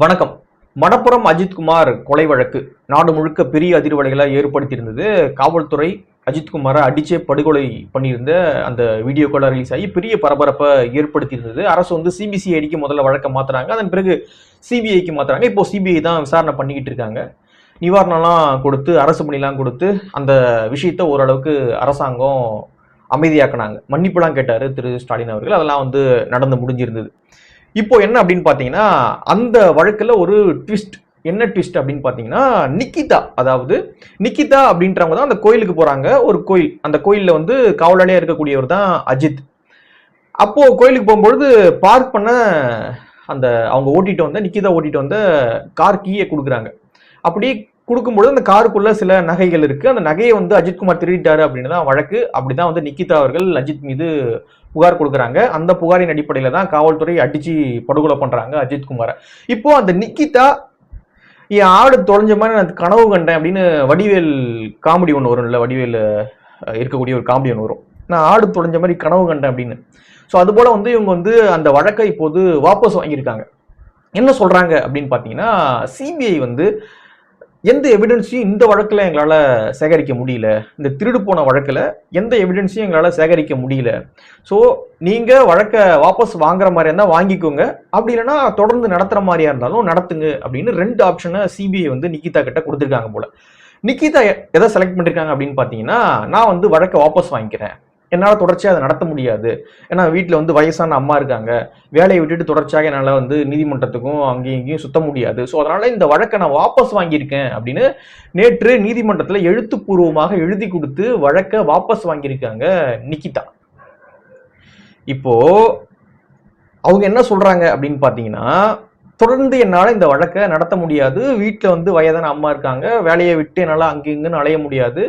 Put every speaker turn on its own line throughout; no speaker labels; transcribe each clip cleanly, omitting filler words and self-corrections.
வணக்கம். மணப்புரம் அஜித்குமார் கொலை வழக்கு நாடு முழுக்க பெரிய அதிர்வலைகளை ஏற்படுத்தியிருந்தது. காவல்துறை அஜித்குமாரை அடிச்சே படுகொலை பண்ணியிருந்த அந்த வீடியோ கால் ரிலீஸ் ஆகி பெரிய பரபரப்பை ஏற்படுத்தியிருந்தது. அரசு வந்து சிபிசிஐடிக்கு முதல்ல வழக்கை மாத்துறாங்க, அதன் பிறகு சிபிஐக்கு மாத்துறாங்க. இப்போ சிபிஐ தான் விசாரணை பண்ணிக்கிட்டு இருக்காங்க. நிவாரணம்லாம் கொடுத்து, அரசு பணிலாம் கொடுத்து அந்த விஷயத்த ஓரளவுக்கு அரசாங்கம் அமைதியாக்குனாங்க. மன்னிப்புலாம் கேட்டாரு திரு ஸ்டாலின் அவர்கள். அதெல்லாம் வந்து நடந்து முடிஞ்சிருந்தது. இப்போ என்ன அப்படின்னு பாத்தீங்கன்னா, அந்த வழக்குல ஒரு ட்விஸ்ட். என்ன ட்விஸ்ட் அப்படின்னு பாத்தீங்கன்னா, நிக்கிதா, அதாவது நிக்கிதா அப்படின்றவங்க தான் அந்த கோயிலுக்கு போறாங்க. ஒரு கோயில், அந்த கோயில்ல வந்து காவலாளியா இருக்கக்கூடியவர் தான் அஜித். அப்போ கோயிலுக்கு போகும்பொழுது பார்க் பண்ண அந்த அவங்க ஓட்டிட்டு வந்த நிக்கிதா ஓட்டிட்டு வந்த கார் கீயை கொடுக்குறாங்க. அப்படி கொடுக்கும்பொழுது அந்த காருக்குள்ள சில நகைகள் இருக்கு. அந்த நகையை வந்து அஜித்குமார் திருடிட்டாரு அப்படின்னு தான் வழக்கு. அப்படிதான் வந்து நிக்கிதா அவர்கள் அஜித் மீது புகார் கொடுக்குறாங்க. அந்த புகாரின் அடிப்படையில தான் காவல்துறை அடிச்சு படுகொலை பண்றாங்க அஜித்குமாரை. இப்போ அந்த நிக்கிதா என் ஆடு தொலைஞ்ச மாதிரி நான் கனவு கண்டேன் அப்படின்னு வடிவேல் காமெடி ஒன்று வரும், இல்லை வடிவேல் இருக்கக்கூடிய ஒரு காமெடி ஒன்று வரும், நான் ஆடு தொலைஞ்ச மாதிரி கனவு கண்டேன் அப்படின்னு. ஸோ அது போல வந்து இவங்க வந்து அந்த வழக்கை இப்போது வாபஸ் வாங்கியிருக்காங்க. என்ன சொல்றாங்க அப்படின்னு பார்த்தீங்கன்னா, சிபிஐ வந்து எந்த எவிடன்ஸையும் இந்த வழக்கில் எங்களால் சேகரிக்க முடியல, இந்த திருடு போன வழக்கில் எந்த எவிடன்ஸையும் எங்களால் சேகரிக்க முடியல. ஸோ நீங்கள் வழக்கை வாபஸ் வாங்குற மாதிரியா இருந்தால் வாங்கிக்கோங்க, அப்படி இல்லைன்னா தொடர்ந்து நடத்துகிற மாதிரியா இருந்தாலும் நடத்துங்க அப்படின்னு 2 ஆப்ஷனை சிபிஐ வந்து நிக்கிதா கிட்ட கொடுத்துருக்காங்க போல. நிக்கிதா எதை செலக்ட் பண்ணிருக்காங்க அப்படின்னு பார்த்தீங்கன்னா, நான் வந்து வழக்கை வாபஸ் வாங்கிக்கிறேன், என்னால் தொடர்ச்சியாக அதை நடத்த முடியாது, ஏன்னா வீட்டில் வந்து வயசான அம்மா இருக்காங்க, வேலையை விட்டுட்டு தொடர்ச்சியாக என்னால் வந்து நீதிமன்றத்துக்கும் அங்கேயும் இங்கேயும் சுத்த முடியாது, ஸோ அதனால இந்த வழக்கை நான் வாபஸ் வாங்கியிருக்கேன் அப்படின்னு நேற்று நீதிமன்றத்தில் எழுத்துப்பூர்வமாக எழுதி கொடுத்து வழக்கை வாபஸ் வாங்கியிருக்காங்க நிக்கிதா. இப்போ அவங்க என்ன சொல்றாங்க அப்படின்னு பார்த்தீங்கன்னா, தொடர்ந்து என்னால் இந்த வழக்கை நடத்த முடியாது, வீட்டில் வந்து வயதான அம்மா இருக்காங்க, வேலையை விட்டு என்னால் அங்கே இங்குன்னு அலைய முடியாது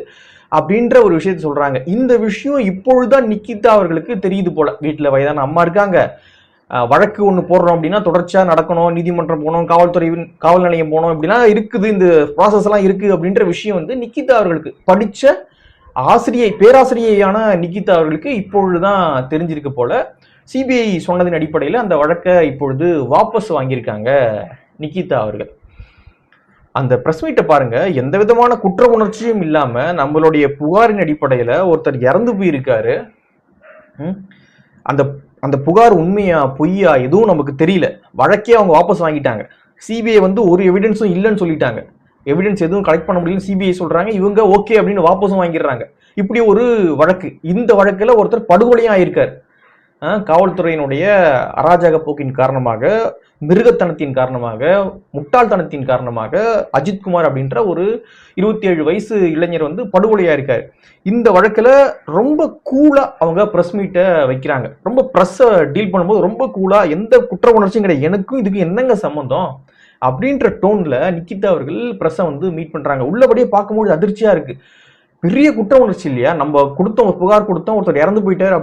அப்படின்ற ஒரு விஷயத்த சொல்றாங்க. இந்த விஷயம் இப்பொழுதுதான் நிக்கிதா அவர்களுக்கு தெரியுது போல. வீட்டில் வயதான அம்மா இருக்காங்க, வழக்கு ஒன்று போடுறோம் அப்படின்னா தொடர்ச்சியா நடக்கணும், நீதிமன்றம் போகணும், காவல் நிலையம் போகணும், இப்படிலாம் இருக்குது, இந்த ப்ராசஸ் எல்லாம் இருக்கு அப்படின்ற விஷயம் வந்து நிக்கிதா அவர்களுக்கு, படிச்ச பேராசிரியையான நிக்கிதா அவர்களுக்கு இப்பொழுதுதான் தெரிஞ்சிருக்கு போல. சிபிஐ சொன்னதின் அடிப்படையில் அந்த வழக்கை இப்பொழுது வாபஸ் வாங்கியிருக்காங்க நிக்கிதா அவர்கள். அந்த பிரஸ் மீட்டை பாருங்க, எந்த விதமான குற்ற உணர்ச்சியும் இல்லாம நம்மளுடைய புகாரின் அடிப்படையில ஒருத்தர் இறந்து போயிருக்காரு. அந்த அந்த புகார் உண்மையா பொய்யா எதுவும் நமக்கு தெரியல, வழக்கே அவங்க வாபஸ் வாங்கிட்டாங்க. சிபிஐ வந்து ஒரு எவிடன்ஸும் இல்லைன்னு சொல்லிட்டாங்க, எவிடன்ஸ் எதுவும் கலெக்ட் பண்ண முடியலன்னு சிபிஐ சொல்றாங்க, இவங்க ஓகே அப்படின்னு வாபஸும் வாங்கிடுறாங்க. இப்படி ஒரு வழக்கு. இந்த வழக்குல ஒருத்தர் படுகொலையா ஆயிருக்காரு. காவல்துறையினுடைய அராஜக போக்கின் காரணமாக, மிருகத்தனத்தின் காரணமாக, முட்டாள்தனத்தின் காரணமாக அஜித்குமார் அப்படின்ற ஒரு 27 வயசு இளைஞர் வந்து படுகொலையா இருக்காரு. இந்த வழக்குல ரொம்ப கூலா அவங்க பிரஸ் மீட்டை வைக்கிறாங்க. ரொம்ப பிரஸ்ஸை டீல் பண்ணும்போது ரொம்ப கூலா, எந்த குற்ற உணர்ச்சியும் கிடையாது, எனக்கும் இதுக்கு என்னங்க சம்பந்தம் அப்படின்ற டோன்ல நிக்கிதா அவர்கள் பிரஸ்ஸை வந்து மீட் பண்றாங்க. உள்ளபடியே பார்க்கும்போது அதிர்ச்சியா இருக்கு. பெரிய குற்ற உணர்ச்சி இல்லையா, நம்ம கொடுத்தோம், புகார் கொடுத்தோம், ஒருத்தர் இறந்து போயிட்டார்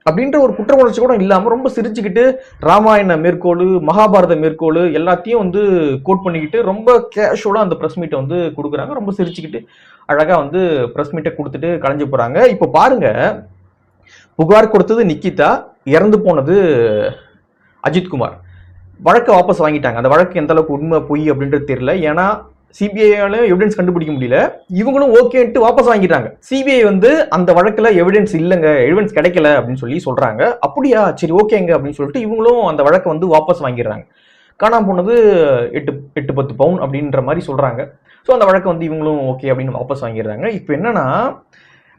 அப்படின்ற ஒரு குற்ற உணர்ச்சி கூட இல்லாம ரொம்ப சிரிச்சுக்கிட்டு ராமாயண மேற்கோள், மகாபாரத மேற்கோள் எல்லாத்தையும் வந்து கோட் பண்ணிக்கிட்டு ரொம்ப கேஷுவலா அந்த பிரஸ் மீட்டை வந்து கொடுக்குறாங்க. ரொம்ப சிரிச்சுக்கிட்டு அழகா வந்து பிரஸ் மீட்டை கொடுத்துட்டு கலைஞ்சு போறாங்க. இப்ப பாருங்க, புகார் கொடுத்தது நிக்கிதா, இறந்து போனது அஜித்குமார். வழக்கை வாபஸ் வாங்கிட்டாங்க. அந்த வழக்கு எந்த அளவுக்கு உண்மை பொய் அப்படின்றது தெரியல, ஏன்னா சிபிஐயால எவிடன்ஸ் கண்டுபிடிக்க முடியல, இவங்களும் ஓகேன்ட்டு வாபஸ் வாங்கிட்டாங்க. சிபிஐ வந்து அந்த வழக்குல எவிடன்ஸ் இல்லைங்க, எவிடன்ஸ் கிடைக்கல அப்படின்னு சொல்லி சொல்றாங்க. அப்படியா, சரி ஓகேங்க அப்படின்னு சொல்லிட்டு இவங்களும் அந்த வழக்கை வந்து வாபஸ் வாங்கிடுறாங்க. காணாம போனது 8-10 பவுன் அப்படின்ற மாதிரி சொல்றாங்க. ஸோ அந்த வழக்கை வந்து இவங்களும் ஓகே அப்படின்னு வாபஸ் வாங்கிடுறாங்க. இப்போ என்னன்னா,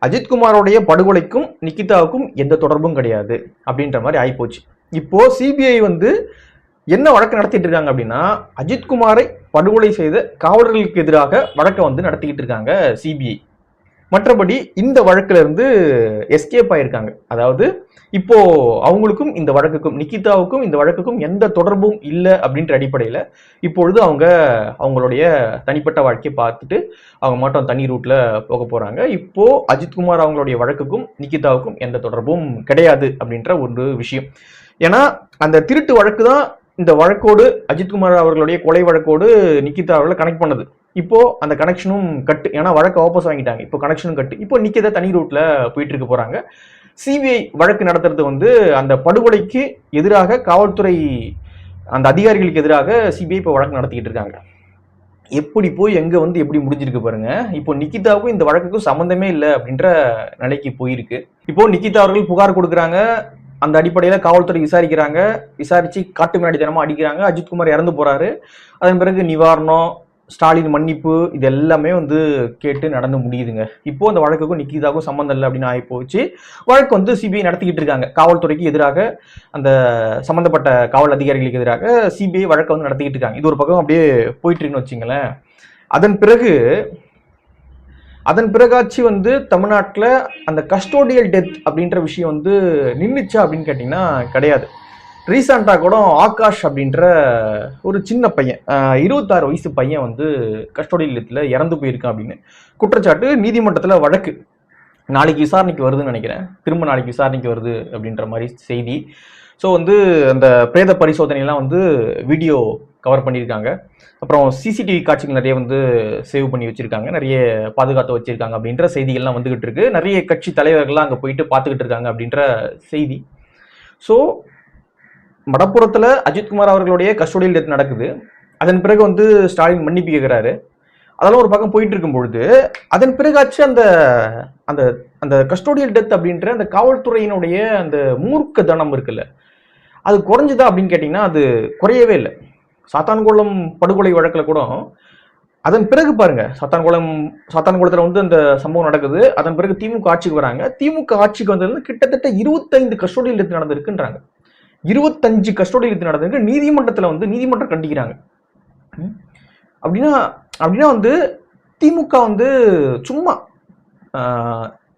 அஜித்குமாரோடைய படுகொலைக்கும் நிக்கிதாவுக்கும் எந்த தொடர்பும் கிடையாது அப்படின்ற மாதிரி ஆயிப்போச்சு. இப்போ சிபிஐ வந்து என்ன வழக்கு நடத்திட்டு இருக்காங்க அப்படின்னா, அஜித்குமாரை படுகொலை செய்த காவலர்களுக்கு எதிராக வழக்கை வந்து நடத்திக்கிட்டு இருக்காங்க சிபிஐ. மற்றபடி இந்த வழக்குல இருந்து எஸ்கேப் ஆயிருக்காங்க. அதாவது இப்போ அவங்களுக்கும் இந்த வழக்குக்கும், நிக்கிதாவுக்கும் இந்த வழக்குக்கும் எந்த தொடர்பும் இல்லை அப்படின்ற அடிப்படையில இப்பொழுது அவங்களுடைய தனிப்பட்ட வாழ்க்கையை பார்த்துட்டு அவங்க மட்டும் தனி ரூட்ல போக போறாங்க. இப்போ அஜித்குமார் அவங்களுடைய வழக்குக்கும் நிக்கிதாவுக்கும் எந்த தொடர்பும் கிடையாது அப்படின்ற ஒரு விஷயம். ஏன்னா அந்த திருட்டு வழக்கு தான் இந்த வழக்கோடு, அஜித்குமார் அவர்களுடைய கொலை வழக்கோடு நிக்கிதா அவர்களை கனெக்ட் பண்ணது. இப்போ அந்த கனெக்ஷனும் கட்டு, ஏன்னா வழக்கை வாபஸ் வாங்கிட்டாங்க, இப்போ கனெக்ஷனும் கட்டு. இப்போ நிக்கிதா தனி ரூட்ல போயிட்டு இருக்க போறாங்க. சிபிஐ வழக்கு நடத்துறது வந்து அந்த படுகொலைக்கு எதிராக காவல்துறை அந்த அதிகாரிகளுக்கு எதிராக சிபிஐ இப்போ வழக்கு நடத்திக்கிட்டு இருக்காங்க. எப்படி போய் எங்க வந்து எப்படி முடிஞ்சிருக்கு பாருங்க. இப்போ நிகிதாவுக்கும் இந்த வழக்குக்கும் சம்பந்தமே இல்லை அப்படின்ற நிலைக்கு போயிருக்கு. இப்போ நிகிதா அவர்கள் புகார் கொடுக்குறாங்க, அந்த அடிப்படையில காவல்துறை விசாரிக்கிறாங்க, விசாரிச்சு காட்டு மிராண்டி தனமா அடிக்கிறாங்க, அஜித்குமார் இறந்து போறாரு. அதன் பிறகு நிவாரணம், ஸ்டாலின் மன்னிப்பு, இது எல்லாமே வந்து கேட்டு நடந்து முடியுதுங்க. இப்போ அந்த வழக்குக்கும் நிகிதாவுக்கும் சம்பந்தம் இல்லை அப்படின்னு ஆகி போச்சு. வழக்கு வந்து சிபிஐ நடத்திக்கிட்டு இருக்காங்க. காவல்துறைக்கு எதிராக, அந்த சம்பந்தப்பட்ட காவல் அதிகாரிகளுக்கு எதிராக சிபிஐ வழக்கை வந்து நடத்திக்கிட்டு இருக்காங்க. இது ஒரு பக்கம் அப்படியே போயிட்டு இருக்குன்னு வச்சுங்களேன். அதன் பிறகாச்சு வந்து தமிழ்நாட்டில் அந்த கஸ்டோடியல் டெத் அப்படின்ற விஷயம் வந்து நின்றுச்சா அப்படின்னு கேட்டிங்கன்னா கிடையாது. ரீசெண்டாக கூட ஆகாஷ் அப்படின்ற ஒரு சின்ன பையன், 26 வயசு பையன் வந்து கஸ்டோடியல் டெத்தில் இறந்து போயிருக்கான் அப்படின்னு குற்றச்சாட்டு நீதிமன்றத்தில் வழக்கு நாளைக்கு விசாரணைக்கு வருதுன்னு நினைக்கிறேன். திரும்ப நாளைக்கு விசாரணைக்கு வருது அப்படின்ற மாதிரி செய்தி. ஸோ வந்து அந்த பிரேத பரிசோதனைலாம் வந்து வீடியோ கவர் பண்ணியிருக்காங்க. அப்புறம் சிசிடிவி காட்சிகள் நிறைய வந்து சேவ் பண்ணி வச்சிருக்காங்க, நிறைய பாதுகாத்து வச்சிருக்காங்க அப்படின்ற செய்திகள்லாம் வந்துகிட்டு இருக்கு. நிறைய கட்சி தலைவர்கள்லாம் அங்கே போயிட்டு பார்த்துக்கிட்டு இருக்காங்க அப்படின்ற செய்தி. ஸோ மடப்புறத்தில் அஜித்குமார் அவர்களுடைய கஸ்டோடியல் டெத் நடக்குது. அதன் பிறகு வந்து ஸ்டாலின் மன்னிப்பு கேட்கிறாரு. அதெல்லாம் ஒரு பக்கம் போயிட்டு இருக்கும் பொழுது, அதன் பிறகாச்சு அந்த அந்த அந்த கஸ்டோடியல் டெத் அப்படின்ற அந்த காவல்துறையினுடைய அந்த மூர்க்க தனம் இருக்குல்ல, அது குறைஞ்சுதா அப்படின்னு கேட்டிங்கன்னா அது குறையவே இல்லை. சாத்தான்குளம் படுகொலை வழக்கில் கூட அதன் பிறகு பாருங்க, சாத்தான்குளத்தில் வந்து அந்த சம்பவம் நடக்குது. அதன் பிறகு திமுக ஆட்சிக்கு வராங்க. திமுக ஆட்சிக்கு வந்தது கிட்டத்தட்ட 25 கஸ்டோடியல் டெத் நடந்திருக்குன்றாங்க. 25 கஸ்டோடியல் டெத் நடந்திருக்கு. நீதிமன்றத்தில் வந்து நீதிமன்றம் கண்டிக்கிறாங்க. அப்படின்னா வந்து திமுக வந்து சும்மா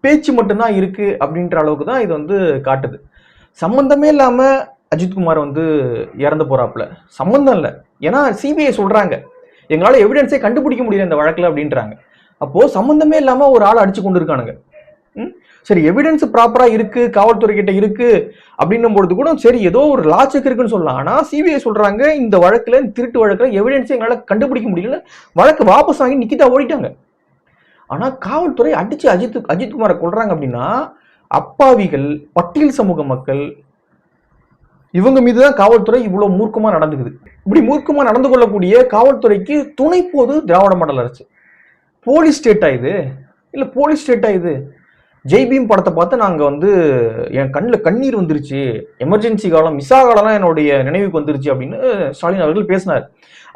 பேச்சு மட்டும்தான் இருக்கு அப்படின்ற அளவுக்கு தான் இது வந்து காட்டுது. சம்பந்தமே இல்லாம அஜித்குமார் வந்து இறந்து போறாப்புல, சம்பந்தம் இல்லை. ஏன்னா சிபிஐ சொல்றாங்க எங்களால எவிடன்ஸே கண்டுபிடிக்க முடியல இந்த வழக்குல அப்படின்றாங்க. அப்போ சம்பந்தமே இல்லாம ஒரு ஆளை அடிச்சு கொண்டு இருக்கானுங்க. சரி, எவிடன்ஸ் ப்ராப்பரா இருக்கு, காவல்துறை கிட்ட இருக்கு அப்படின்னும் பொழுது கூட சரி ஏதோ ஒரு லாஜிக் இருக்குன்னு சொல்லலாம். ஆனா சிபிஐ சொல்றாங்க இந்த வழக்குல, திருட்டு வழக்குல எவிடன்ஸே எங்களால கண்டுபிடிக்க முடியல, வழக்கு வாபஸ் வாங்கி நிக்கிதா ஓடிட்டாங்க. ஆனா காவல்துறை அடிச்சு அஜித்குமாரை கொள்றாங்க அப்படின்னா அப்பாவிகள், பட்டியல் சமூக மக்கள், இவங்க மீதுதான் காவல்துறை இவ்வளவு மூர்க்கமா நடந்துக்குது. இப்படி மூர்க்கமா நடந்து கொள்ளக்கூடிய காவல்துறைக்கு துணை போது திராவிட மாடல் அரசு. போலீஸ் ஸ்டேட்டா இது? இல்ல போலீஸ் ஸ்டேட்டா இது? ஜெய்பீம் படத்தை பார்த்து நாங்க வந்து என் கண்ணில் கண்ணீர் வந்துருச்சு, எமர்ஜென்சி காலம், மிசா காலம்லாம் என்னுடைய நினைவுக்கு வந்துருச்சு அப்படின்னு ஸ்டாலின் அவர்கள் பேசினார்.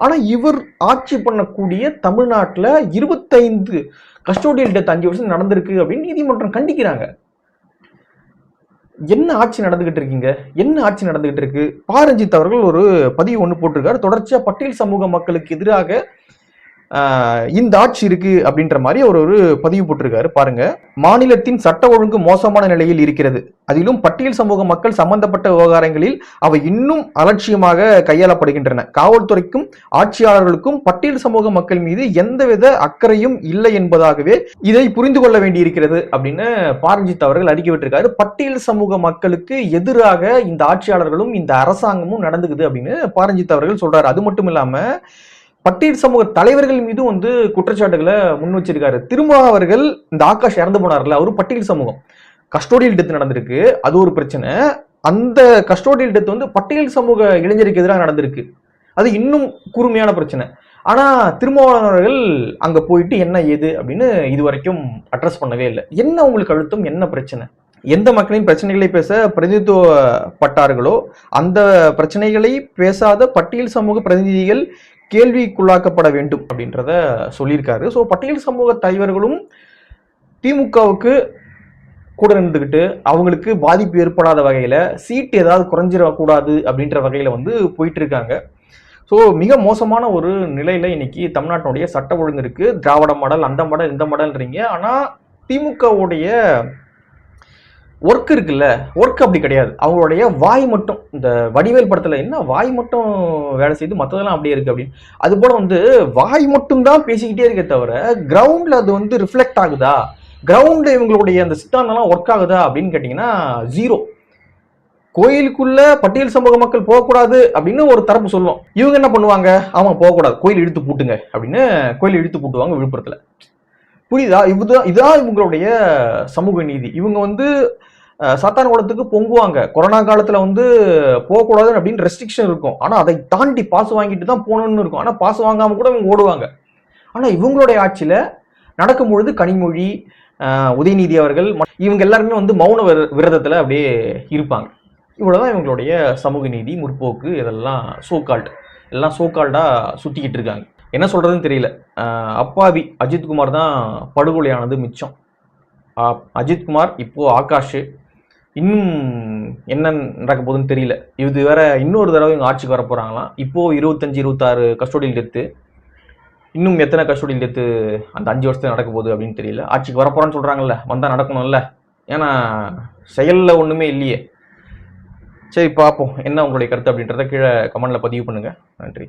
ஆனா இவர் ஆட்சி பண்ணக்கூடிய தமிழ்நாட்டில் 25 கஸ்டோடியல் டெத் 5 வருஷம் நடந்திருக்கு அப்படின்னு நீதிமன்றம் கண்டிக்கிறாங்க. என்ன ஆட்சி நடந்துகிட்டு இருக்கீங்க? என்ன ஆட்சி நடந்துகிட்டு இருக்கு? பாரஞ்சித் அவர்கள் ஒரு பதிவு ஒன்று போட்டிருக்காரு. தொடர்ச்சியா பட்டியல் சமூக மக்களுக்கு எதிராக இந்த ஆட்சி இருக்கு அப்படின்ற மாதிரி ஒரு பதிவு போட்டிருக்காரு. பாருங்க, மாநிலத்தின் சட்ட ஒழுங்கு மோசமான நிலையில் இருக்கிறது. அதிலும் பட்டியல் சமூக மக்கள் சம்பந்தப்பட்ட விவகாரங்களில் அவை இன்னும் அலட்சியமாக கையாளப்படுகின்றன. காவல்துறைக்கும் ஆட்சியாளர்களுக்கும் பட்டியல் சமூக மக்கள் மீது எந்தவித அக்கறையும் இல்லை என்பதாகவே இதை புரிந்து கொள்ள வேண்டியிருக்கிறது அப்படின்னு பாரஞ்சித் அவர்கள் அறிக்கை விட்டிருக்காரு. பட்டியல் சமூக மக்களுக்கு எதிராக இந்த ஆட்சியாளர்களும் இந்த அரசாங்கமும் நடந்துக்குது அப்படின்னு பாரஞ்சித் அவர்கள் சொல்றாரு. அது மட்டும் இல்லாம பட்டியல் சமூக தலைவர்கள் மீதும் வந்து குற்றச்சாட்டுகளை முன் வச்சிருக்காரு. திரும்ப அவர்கள் இந்த ஆகாஷ் இறந்து போனார்ல, அவரு பட்டியல் சமூகம், கஸ்டோடியல் டெத் நடந்திருக்கு, அது ஒரு பிரச்சனை. அந்த கஸ்டோடியல் டெத் வந்து பட்டியல் சமூக இளைஞருக்கு எதிராக நடந்திருக்கு, அது இன்னும் கூர்மையான பிரச்சனை. ஆனா திருமாவளவர்கள் அங்க போயிட்டு என்ன ஏது அப்படின்னு இதுவரைக்கும் அட்ரஸ் பண்ணவே இல்லை. என்ன உங்களுக்கு அழுத்தம், என்ன பிரச்சனை? எந்த மக்களின் பிரச்சனைகளை பேச பிரதிநிதித்துவப்பட்டார்களோ அந்த பிரச்சனைகளை பேசாத பட்டியல் சமூக பிரதிநிதிகள் கேள்விக்குள்ளாக்கப்பட வேண்டும் அப்படின்றத சொல்லியிருக்காரு. ஸோ பட்டியல் சமூக தலைவர்களும் திமுகவுக்கு கூட இருந்துக்கிட்டு அவங்களுக்கு பாதிப்பு ஏற்படாத வகையில், சீட்டு ஏதாவது குறைஞ்சிடக்கூடாது அப்படின்ற வகையில் வந்து போயிட்டு இருக்காங்க. ஸோ மிக மோசமான ஒரு நிலையில் இன்னைக்கு தமிழ்நாட்டினுடைய சட்ட ஒழுங்கு இருக்கு. திராவிட மாடல், அந்த மாடல், இந்த மாடல்ன்றீங்க. ஆனால் திமுகவுடைய ஒர்க் இருக்குல்ல, ஒர்க் அப்படி கிடையாது. அவங்களுடைய வாய் மட்டும், இந்த வடிவேல் படத்துல என்ன வாய் மட்டும் வேலை செய்து மற்றதெல்லாம் அப்படியே இருக்கு அப்படின்னு, அது போல வந்து வாய் மட்டும் தான் பேசிக்கிட்டே இருக்க தவிர கிரவுண்ட்ல அது வந்து ரிஃப்ளெக்ட் ஆகுதா, கிரவுண்ட்ல இவங்களுடைய அந்த சித்தாந்தம்லாம் ஒர்க் ஆகுதா அப்படின்னு கேட்டீங்கன்னா ஜீரோ. கோயிலுக்குள்ள பட்டியல் சமூக மக்கள் போகக்கூடாது அப்படின்னு ஒரு தரப்பு சொல்லும். இவங்க என்ன பண்ணுவாங்க, அவங்க போகக்கூடாது, கோயில் இழுத்து பூட்டுங்க அப்படின்னு கோயில் இழுத்து பூட்டுவாங்க விழுப்புரத்துல. புரியுதா? இதுதான் இவங்களுடைய சமூக நீதி. இவங்க வந்து சாத்தான்குளத்துக்கு பொங்குவாங்க. கொரோனா காலத்துல வந்து போகக்கூடாது அப்படின்னு ரெஸ்ட்ரிக்ஷன் இருக்கும். ஆனா அதை தாண்டி பாஸ் வாங்கிட்டு தான் போகணும்னு இருக்கும். ஆனா பாஸ் வாங்காம கூட இவங்க ஓடுவாங்க. ஆனா இவங்களுடைய ஆட்சியில நடக்கும் பொழுது கனிமொழி, உதயநிதி அவர்கள் இவங்க எல்லாருமே வந்து மௌன விரதத்துல அப்படியே இருப்பாங்க. இவ்வளவுதான் இவங்களுடைய சமூக நீதி, முற்போக்கு, இதெல்லாம் சோகால்டு எல்லாம் சோகால்டா சுத்திக்கிட்டு இருக்காங்க. என்ன சொல்றதுன்னு தெரியல. அப்பாவி அஜித்குமார் தான் படுகொலையானது மிச்சம். அஜித்குமார், இப்போ ஆகாஷ், இன்னும் என்ன நடக்க போகுதுன்னு தெரியல. இது வேற இன்னொரு தடவை இவங்க ஆட்சிக்கு வர போறாங்களாம். இப்போ 25-26 கஸ்டோடியல் டெத்து, இன்னும் எத்தனை கஸ்டோடியல் டெத்து அந்த 5 வருஷத்துல நடக்க போகுது அப்படின்னு தெரியல. ஆட்சிக்கு வரப்போறான்னு சொல்றாங்கல்ல, வந்தா நடக்கணும்ல. ஏன்னா செயல்ல ஒண்ணுமே இல்லையே. சரி, பார்ப்போம் என்ன உங்களுடைய கருத்து அப்படின்றத கீழே கமெண்ட்ல பதிவு பண்ணுங்க. நன்றி.